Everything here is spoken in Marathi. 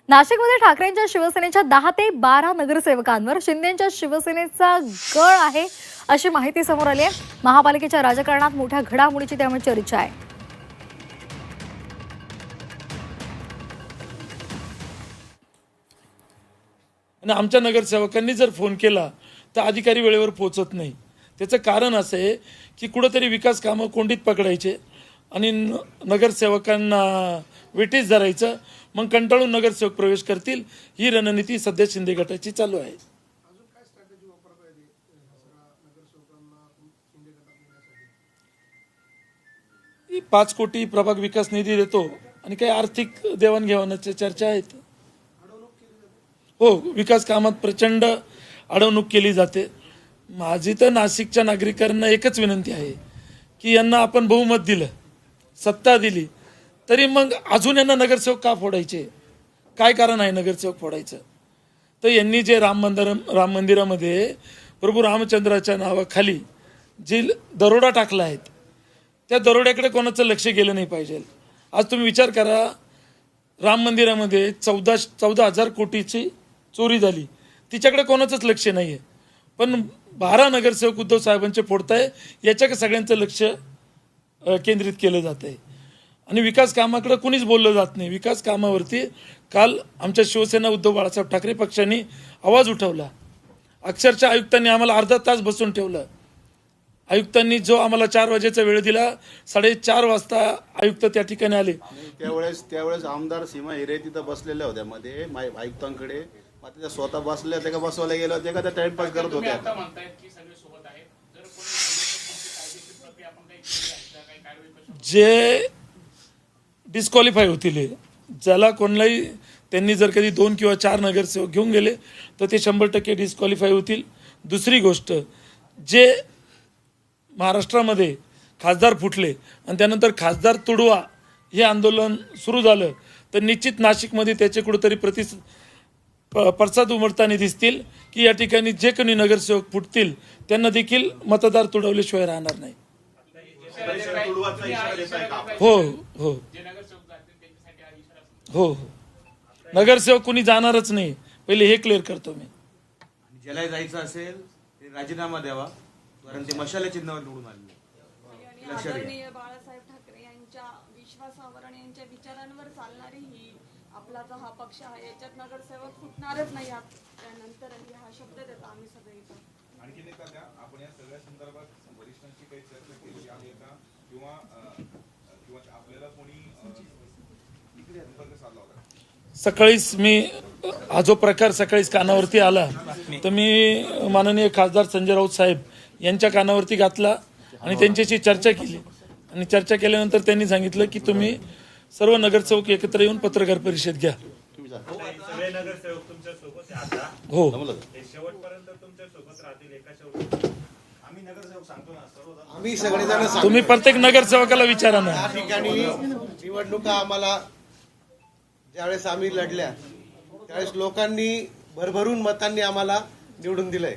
नाशिकमध्ये ठाकरेंच्या शिवसेनेच्या 10 ते 12 नगरसेवकांवर शिंदेच्या शिवसेनेचा गळ आहे अशी माहिती समोर आली आहे। महापालिकेच्या राजकारणात मोठ्या घडामोडीची त्यामुळे चर्चा आहे। आणि आमच्या नगरसेवकांनी जर फोन केला तर अधिकारी वेळेवर पोहोचत नाही। त्याचं कारण असं आहे की कुठेतरी विकास कामं कोंडीत पकडायचे आणि नगरसेवकांना वेटीस धरायचं, मग कंटाळून नगरसेवक प्रवेश करतील। ही रणनीती सध्या शिंदे गटाची चालू आहे। 5 कोटी प्रभाग विकास निधी देतो आणि काही आर्थिक देवाणघेवाणाच्या चर्चा आहेत। हो, विकास कामात प्रचंड अडवणूक केली जाते। माझी तर नाशिकच्या नागरिकांना एकच विनंती आहे की यांना आपण बहुमत दिलं, सत्ता दिली, तरी मग अजून यांना नगरसेवक का फोडायचे? काय कारण आहे नगरसेवक फोडायचं? तर यांनी जे राम मंदिरामध्ये प्रभू रामचंद्राच्या नावाखाली जी दरोडा टाकला आहे, त्या दरोड्याकडे कोणाचं लक्ष गेलं नाही पाहिजे। आज तुम्ही विचार करा, राम मंदिरामध्ये 14,000 कोटीची चोरी झाली, तिच्याकडे कोणाचंच लक्ष नाही आहे, पण 12 नगरसेवक उद्धव साहेबांचे फोडताय, याच्याकडे सगळ्यांचं लक्ष केंद्रित केलं जात आहे आणि विकास कामाकडे कुणीच बोललं जात नाही। विकास कामावरती काल आमच्या शिवसेना उद्धव बाळासाहेब ठाकरे पक्षाने आवाज उठवला। अक्षरशः आयुक्तांनी आम्हाला अर्धा तास बसून ठेवलं। आयुक्तांनी जो आम्हाला 4 वाजेचा वेळ दिला, 4:30 वाजता आयुक्त त्या ठिकाणी आले। त्यावेळेस आमदार सीमा हिरे तिथं बसलेल्या होत्या मध्ये आयुक्तांकडे, त्या स्वतः बसल्या त्या का बसवायला गेल्या होत्या का त्या टाइमपास करत होत्या? जे डिस्क्वालिफाय होतील, ज्याला कोणालाही त्यांनी जर कधी 2 किंवा 4 नगरसेवक घेऊन गेले तर ते 100% डिस्क्वालिफाय होतील। दुसरी गोष्ट, जे महाराष्ट्रामध्ये खासदार फुटले आणि त्यानंतर खासदार तुडवा हे आंदोलन सुरू झालं, तर निश्चित नाशिकमध्ये त्याचे कुठेतरी पडसाद उमटताना दिसतील की या ठिकाणी जे कोणी नगरसेवक फुटतील त्यांना देखील मतदार तुडवल्याशिवाय राहणार नाही। हो हो हो, नगरसेवक कुणी जाणारच नाही, पहिले हे क्लिअर करतो मी। ज्याला जायचं असेल ते राजीनामा द्यावा, कारण ते मशाला चिन्हावर निवडून आले। आदरणीय बाळासाहेब ठाकरे यांच्या विश्वासावर आणि यांच्या विचारांवर चालणारी ही आपला जो हा पक्ष आहे, याच्यात नगरसेवक फुटणारच नाही। त्यानंतर हा शब्द देतो आम्ही सगळे इथं। आणखी एका द्या, आपण या सगळ्या संदर्भात वरिष्ठांची काही चर्चा केली आहे का, किंवा आपल्याला कोणी संपर्क साधला होता? सकाळीच मी हा जो प्रकार सकाळीच कानावरती आला तर मी माननीय खासदार संजय राऊत साहेब यांच्या कानावरती घातला आणि त्यांच्याशी चर्चा केली आणि चर्चा केल्यानंतर त्यांनी सांगितलं की तुम्ही सर्व नगरसेवक एकत्र येऊन पत्रकार परिषद घ्या। सगळे नगरसेवक तुमच्या सोबत आता हो, शेवटपर्यंत तुमच्या सोबत राहतील एका शेवटी आम्ही नगरसेवक सांगतो ना, सर्व आम्ही सगळेजण तुम्ही प्रत्येक नगरसेवकाला विचारा ना। या ठिकाणी निवडणुका आम्हाला ज्यावेळेस आम्ही लढल्या त्यावेळेस लोकांनी भरभरून मतांनी आम्हाला निवडून दिलंय।